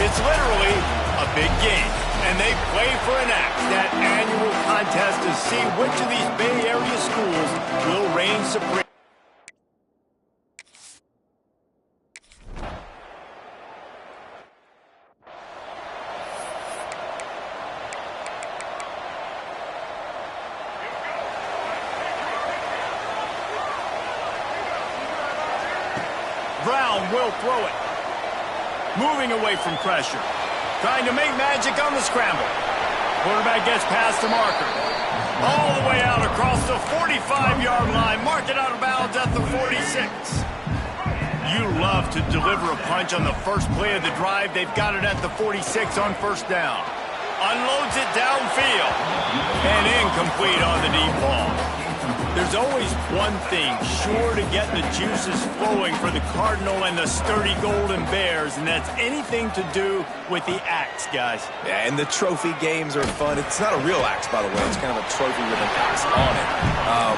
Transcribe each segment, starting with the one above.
It's literally a big game, and they play for an axe, that annual contest to see which of these Bay Area schools will reign supreme. Brown will throw it. Moving away from pressure. Trying to make magic on the scramble. Quarterback gets past the marker. All the way out across the 45-yard line. Mark it out of bounds at the 46. You love to deliver a punch on the first play of the drive. They've got it at the 46 on first down. Unloads it downfield. And incomplete on the deep ball. There's always one thing sure to get the juices flowing for the Cardinal and the sturdy Golden Bears, and that's anything to do with the axe, guys. Yeah, and the trophy games are fun. It's not a real axe, by the way. It's kind of a trophy with an axe on it.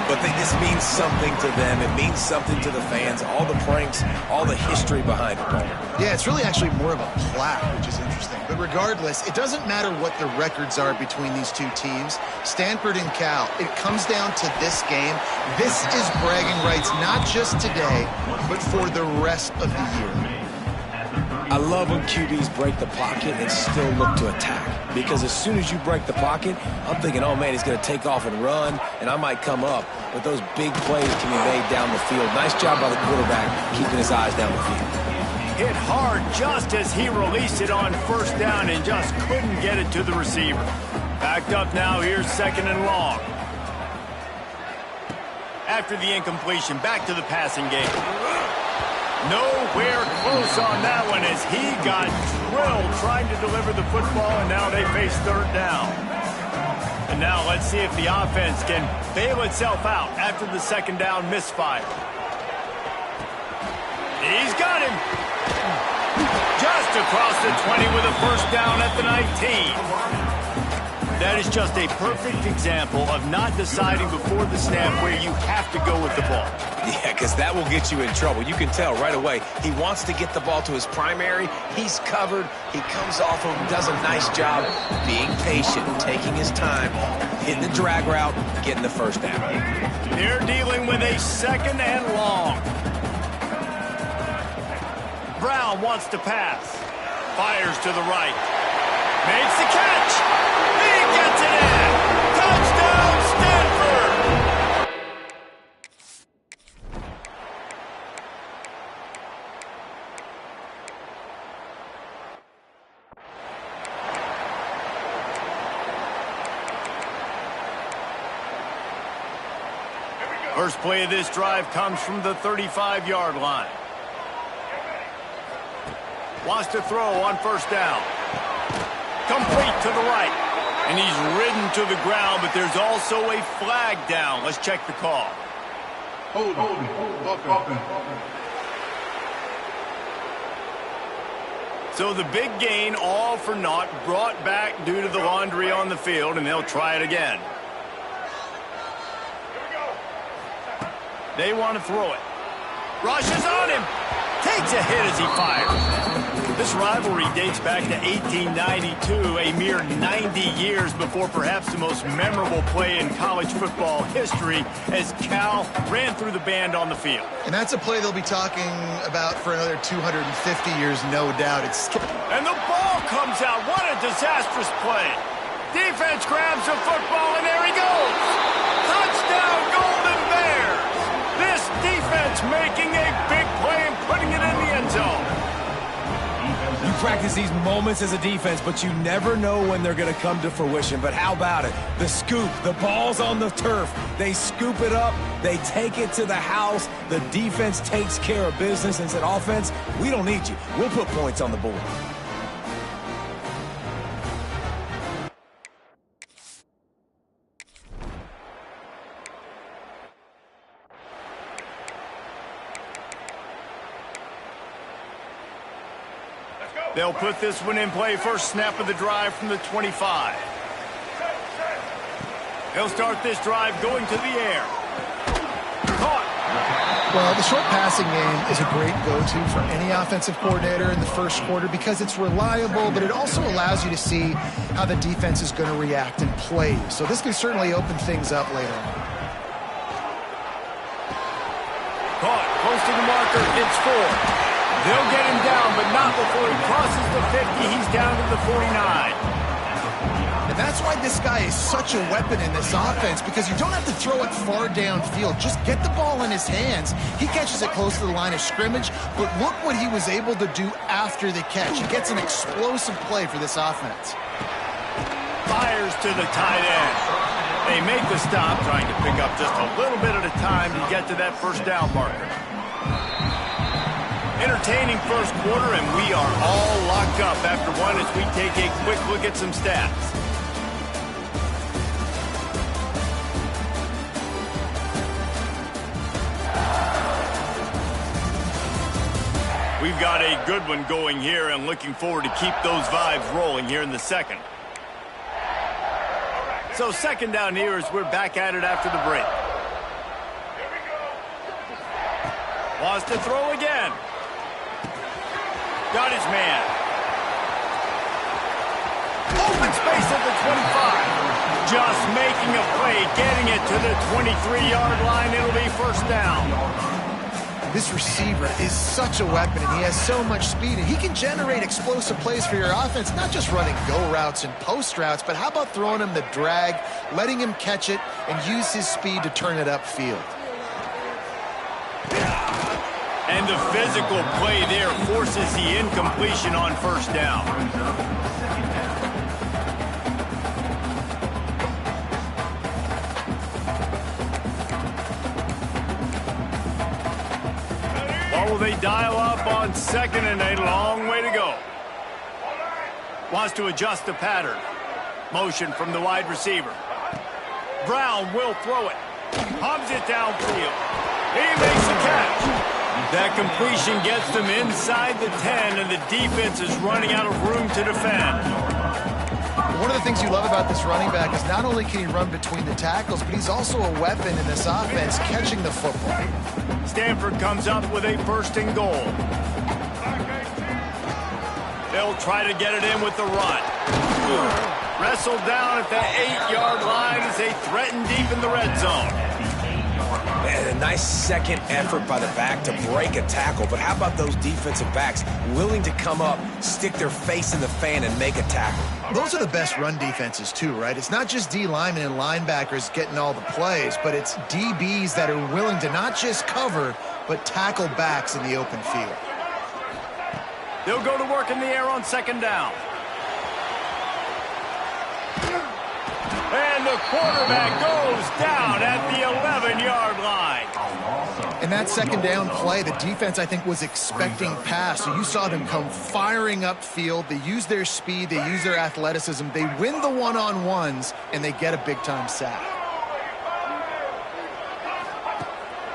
But this means something to them. It means something to the fans. All the pranks, all the history behind it. Yeah, it's really actually more of a plaque, which is interesting. But regardless, it doesn't matter what the records are between these two teams. Stanford and Cal, it comes down to this game. This is bragging rights, not just today, but for the rest of the year. I love when QBs break the pocket and still look to attack. Because as soon as you break the pocket, I'm thinking, oh man, he's going to take off and run, and I might come up. But those big plays can be made down the field. Nice job by the quarterback keeping his eyes down the field. Hit hard just as he released it on first down and just couldn't get it to the receiver. Backed up now, here's second and long. After the incompletion, back to the passing game. Nowhere close on that one as he got drilled trying to deliver the football, and now they face third down. And now let's see if the offense can bail itself out after the second down misfire. He's got him. Just across the 20 with a first down at the 19. That is just a perfect example of not deciding before the snap where you have to go with the ball. Yeah, because that will get you in trouble. You can tell right away. He wants to get the ball to his primary. He's covered. He comes off of him, does a nice job being patient, taking his time, hitting the drag route, getting the first down. They're dealing with a second and long. Brown wants to pass. Fires to the right. Makes the catch. He gets it in. Touchdown, Stanford. First play of this drive comes from the 35-yard line. Wants to throw on first down. Complete to the right. And he's ridden to the ground, but there's also a flag down. Let's check the call. Hold. So the big gain, all for naught, brought back due to the laundry on the field, and they'll try it again. They want to throw it. Rushes on him. Takes a hit as he fires. This rivalry dates back to 1892, a mere 90 years before perhaps the most memorable play in college football history as Cal ran through the band on the field. And that's a play they'll be talking about for another 250 years, no doubt. And the ball comes out. What a disastrous play. Defense grabs the football, and there he goes. Touchdown, Golden Bears. This defense making a big play and putting it in the end zone. You practice these moments as a defense, but you never know when they're going to come to fruition. But how about it? The scoop, the ball's on the turf. They scoop it up. They take it to the house. The defense takes care of business and said, offense, we don't need you. We'll put points on the board. They'll put this one in play. First snap of the drive from the 25. He'll start this drive going to the air. Caught. Well, the short passing game is a great go-to for any offensive coordinator in the first quarter because it's reliable, but it also allows you to see how the defense is going to react and play. So this can certainly open things up later on. Caught, close to the marker, it's 4. They'll get him down, but not before he crosses the 50. He's down to the 49. And that's why this guy is such a weapon in this offense, because you don't have to throw it far downfield. Just get the ball in his hands. He catches it close to the line of scrimmage, but look what he was able to do after the catch. He gets an explosive play for this offense. Fires to the tight end. They make the stop, trying to pick up just a little bit at a time to get to that first down marker. Entertaining first quarter, and we are all locked up after one as we take a quick look at some stats. We've got a good one going here and looking forward to keep those vibes rolling here in the second. So second down here as we're back at it after the break. Wants to throw again. Got his man. Open space at the 25. Just making a play, getting it to the 23-yard line. It'll be first down. This receiver is such a weapon, and he has so much speed, and he can generate explosive plays for your offense, not just running go routes and post routes, but how about throwing him the drag, letting him catch it, and use his speed to turn it upfield. And the physical play there forces the incompletion on first down. Will they dial up on second and a long way to go? Wants to adjust the pattern. Motion from the wide receiver. Brown will throw it. Hubs it downfield. He makes the catch. That completion gets them inside the 10, and the defense is running out of room to defend. One of the things you love about this running back is not only can he run between the tackles, but he's also a weapon in this offense, catching the football. Stanford comes up with a first and goal. They'll try to get it in with the run. Wrestled down at the 8-yard line as they threaten deep in the red zone. Man, a nice second effort by the back to break a tackle, but how about those defensive backs willing to come up, stick their face in the fan, and make a tackle? Those are the best run defenses too, right? It's not just D linemen and linebackers getting all the plays, but it's DBs that are willing to not just cover, but tackle backs in the open field. They'll go to work in the air on second down. And the quarterback goes down at the 11-yard line. In that second down play, the defense, I think, was expecting pass. So you saw them come firing upfield. They use their speed. They use their athleticism. They win the one-on-ones, and they get a big-time sack.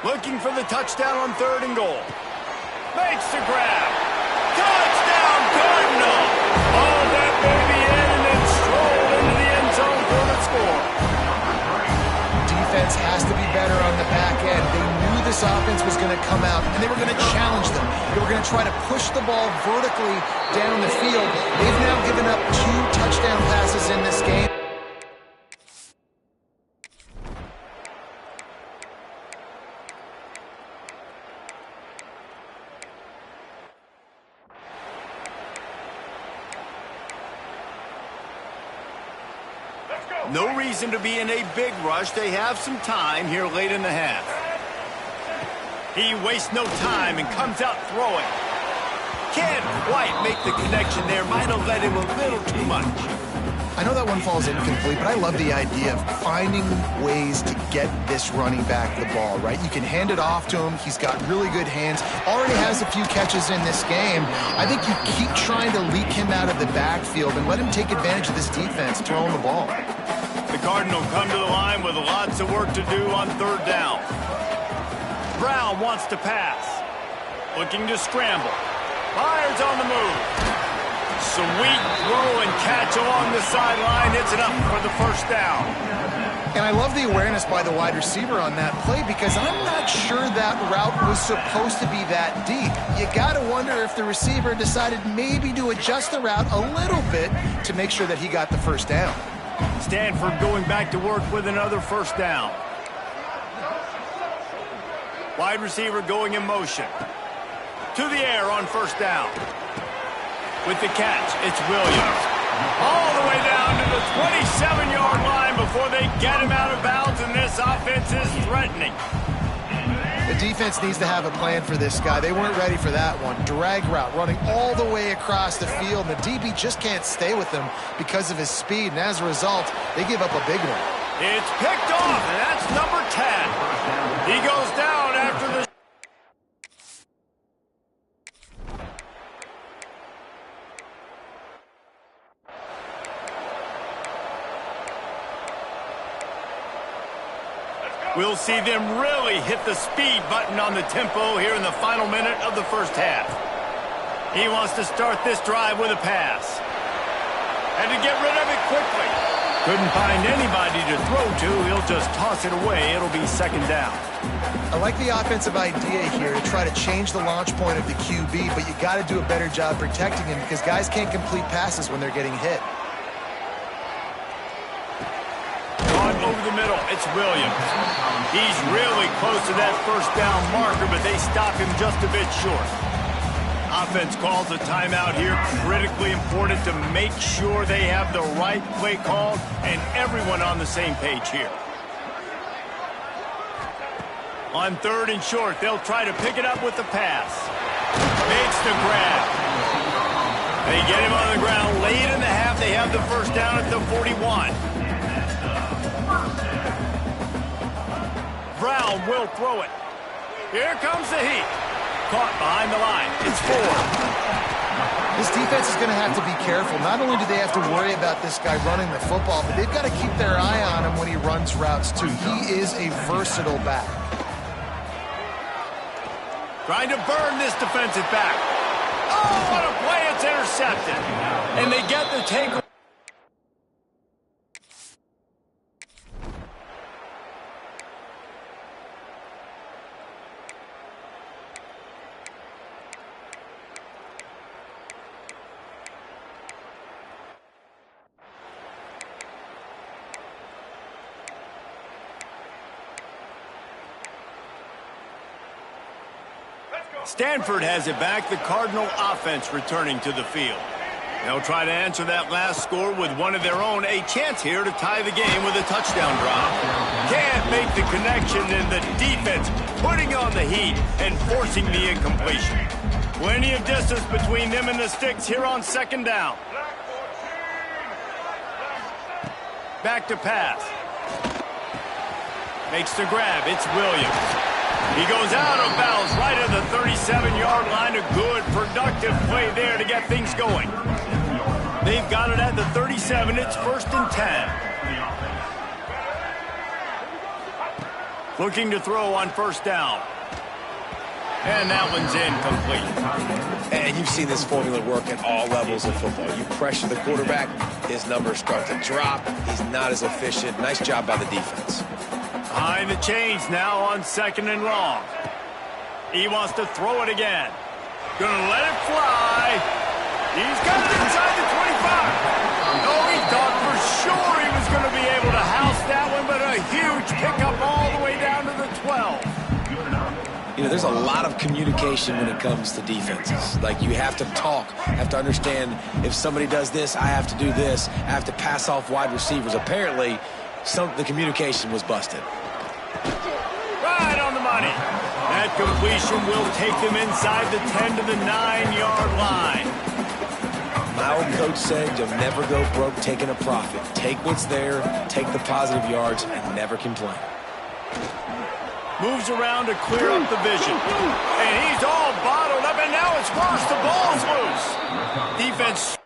Looking for the touchdown on third and goal. Makes the grab. Touchdown, Cardinal! Oh, that baby in and then strolled into the end zone for the score. Defense has to be better on the back end. They knew this offense was going to come out, and they were going to challenge them. They were going to try to push the ball vertically down the field. They've now given up 2 touchdown passes in this game. No reason to be in a big rush. They have some time here late in the half. He wastes no time and comes out throwing. Can't quite make the connection there. Might have led him a little too much. I know that one falls incomplete, but I love the idea of finding ways to get this running back the ball, right? You can hand it off to him. He's got really good hands. Already has a few catches in this game. I think you keep trying to leak him out of the backfield and let him take advantage of this defense throwing the ball. The Cardinal come to the line with lots of work to do on third down. Brown wants to pass. Looking to scramble. Fires on the move. Sweet throw and catch along the sideline. It's enough for the first down. And I love the awareness by the wide receiver on that play because I'm not sure that route was supposed to be that deep. You got to wonder if the receiver decided maybe to adjust the route a little bit to make sure that he got the first down. Stanford going back to work with another first down. Wide receiver going in motion. To the air on first down. With the catch, it's Williams. All the way down to the 27-yard line before they get him out of bounds, and this offense is threatening. The defense needs to have a plan for this guy. They weren't ready for that one. Drag route running all the way across the field, and the DB just can't stay with him because of his speed, and as a result, they give up a big one. It's picked off, and that's number 10. He goes down after the... We'll see them really hit the speed button on the tempo here in the final minute of the first half. He wants to start this drive with a pass. And to get rid of it quickly. Couldn't find anybody to throw to. He'll just toss it away. It'll be second down. I like the offensive idea here to try to change the launch point of the QB, but you got to do a better job protecting him because guys can't complete passes when they're getting hit. Over the middle, it's Williams. He's really close to that first down marker, but they stop him just a bit short. Offense calls a timeout here. Critically important to make sure they have the right play called and everyone on the same page here. On third and short, they'll try to pick it up with the pass. Makes the grab. They get him on the ground late in the half. They have the first down at the 41. Brown will throw it. Here comes the heat. Caught behind the line. It's 4. This defense is going to have to be careful. Not only do they have to worry about this guy running the football, but they've got to keep their eye on him when he runs routes, too. He is a versatile back. Trying to burn this defensive back. Oh, what a play. It's intercepted. And they get the takeaway. Stanford has it back. The Cardinal offense returning to the field. They'll try to answer that last score with one of their own. A chance here to tie the game with a touchdown drive. Can't make the connection, and the defense putting on the heat and forcing the incompletion. Plenty of distance between them and the sticks here on second down. Back to pass. Makes the grab. It's Williams. He goes out of bounds right at the 37-yard line. A good, productive play there to get things going. They've got it at the 37. It's first and 10. Looking to throw on first down. And that one's incomplete. And you've seen this formula work at all levels of football. You pressure the quarterback, his numbers start to drop. He's not as efficient. Nice job by the defense. Behind the chains now on second and long. He wants to throw it again. Gonna let it fly. He's got it inside the 25. Oh, he thought for sure he was going to be able to house that one, but a huge pickup all the way down to the 12. You know, there's a lot of communication when it comes to defenses. Like, you have to talk, have to understand if somebody does this, I have to do this. I have to pass off wide receivers. Apparently, the communication was busted. Right on the money. That completion will take them inside the 10 to the 9-yard line. My old coach said you'll never go broke taking a profit. Take what's there, take the positive yards, and never complain. Moves around to clear up the vision. And he's all bottled up, and now it's worse. The ball's loose. Defense.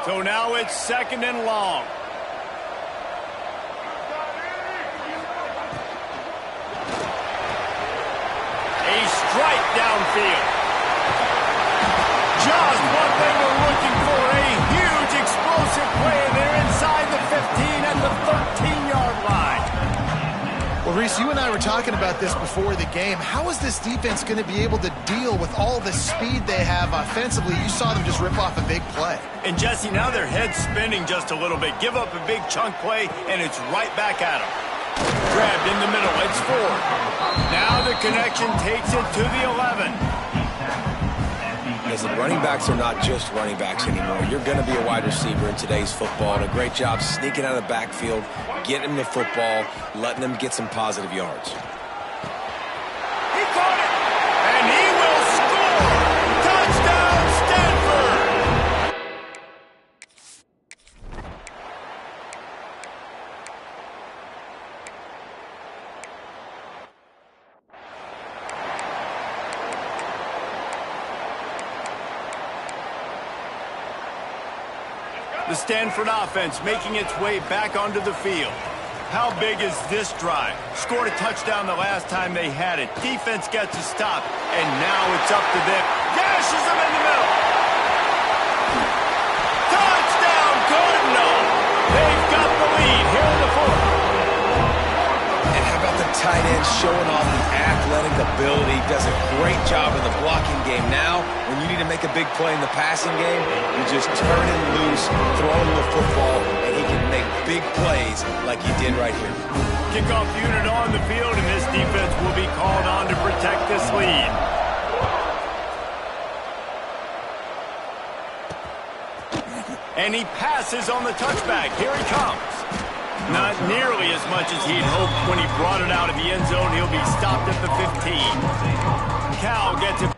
So now it's second and long. field. Just what they were looking for. A huge explosive play. They're inside the 15 at the 13-yard line. Well, Reese, you and I were talking about this before the game. How is this defense going to be able to deal with all the speed they have offensively? You saw them just rip off a big play. And, Jesse, now their head's spinning just a little bit. Give up a big chunk play, and it's right back at them. Grabbed in the middle. It's Ford. Now the connection takes it to the 11. Listen, running backs are not just running backs anymore. You're going to be a wide receiver in today's football. And a great job sneaking out of the backfield, getting them the football, letting them get some positive yards. He caught it, and he will score. Touchdown, Stanford. The Stanford offense making its way back onto the field. How big is this drive? Scored a touchdown the last time they had it. Defense gets a stop, and now it's up to them. Gashes them in the middle. Touchdown, Cardinal. They've got the lead here in the fourth. And how about the tight end showing off the athletic ability? Does a great job in the blocking game. Now, when you need to make a big play in the passing game, you just turn him loose, throw him the football, and he can make big plays like he did right here. Kickoff unit on the field, and this defense will be called on to protect this lead. And he passes on the touchback. Here he comes. Not nearly as much as he'd hoped when he brought it out of the end zone. He'll be stopped at the 15. Cal gets it.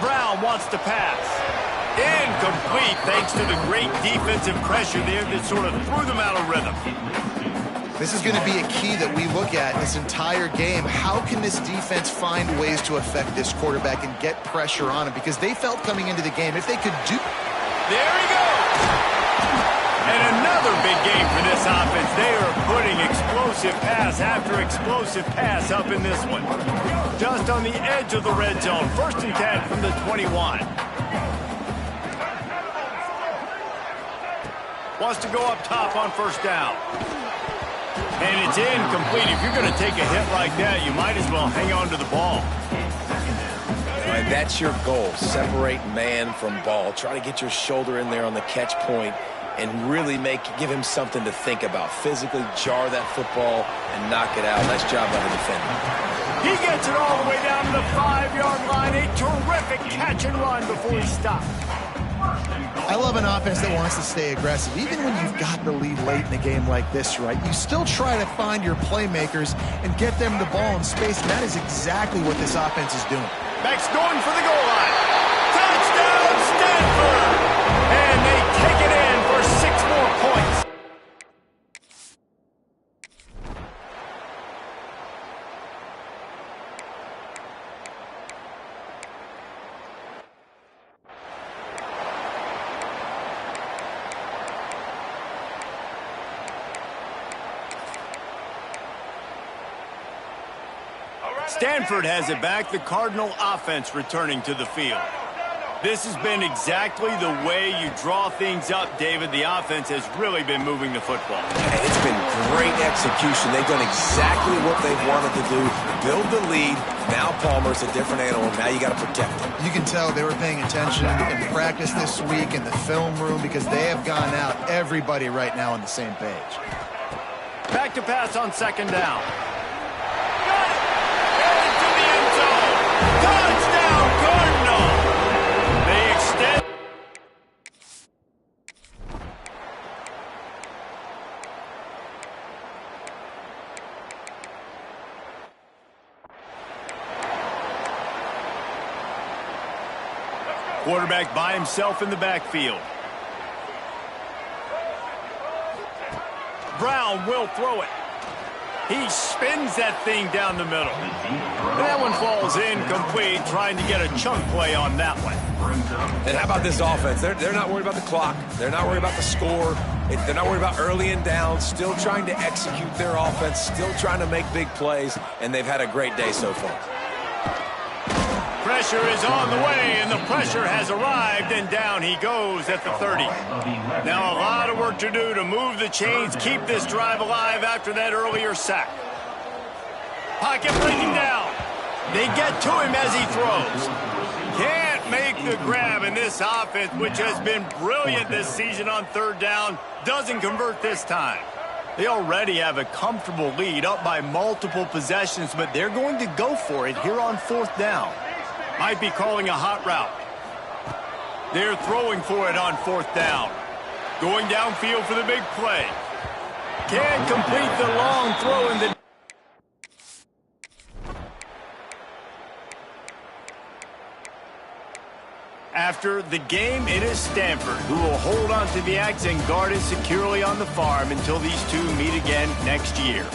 Brown wants to pass. Incomplete thanks to the great defensive pressure there that sort of threw them out of rhythm. This is going to be a key that we look at this entire game. How can this defense find ways to affect this quarterback and get pressure on him? Because they felt coming into the game, if they could do... There he goes! And another big game for this offense. They are putting explosive pass after explosive pass up in this one. Just on the edge of the red zone. 1st and 10 from the 21. Wants to go up top on 1st down. And it's incomplete. If you're going to take a hit like that, you might as well hang on to the ball. Right, that's your goal. Separate man from ball. Try to get your shoulder in there on the catch point and really give him something to think about. Physically jar that football and knock it out. Nice job by the defender. He gets it all the way down to the 5-yard line. A terrific catch and run before he stopped. I love an offense that wants to stay aggressive. Even when you've got the lead late in a game like this, right, you still try to find your playmakers and get them the ball in space, and that is exactly what this offense is doing. Beck's going for the goal line. Touchdown, Stanford! And they take it in for 6 more points. Stanford has it back. The Cardinal offense returning to the field. This has been exactly the way you draw things up, David. The offense has really been moving the football. And it's been great execution. They've done exactly what they've wanted to do. Build the lead. Now Palmer's a different animal. Now you got to protect him. You can tell they were paying attention in practice this week in the film room because they have gone out, everybody right now on the same page. Back to pass on 2nd down. Touchdown, Cardinal! They extend. Quarterback by himself in the backfield. Brown will throw it. He spins that thing down the middle. That one falls incomplete, trying to get a chunk play on that one. And how about this offense? They're not worried about the clock. They're not worried about the score. They're not worried about early and down. Still trying to execute their offense. Still trying to make big plays. And they've had a great day so far. Pressure is on the way, and the pressure has arrived, and down he goes at the 30. Now a lot of work to do to move the chains, keep this drive alive after that earlier sack. Pocket breaking down. They get to him as he throws. Can't make the grab, and this offense, which has been brilliant this season on third down, doesn't convert this time. They already have a comfortable lead, up by multiple possessions, but they're going to go for it here on fourth down. Might be calling a hot route. They're throwing for it on fourth down. Going downfield for the big play. Can't complete the long throw in the... After the game, it is Stanford who will hold on to the axe and guard it securely on the farm until these two meet again next year.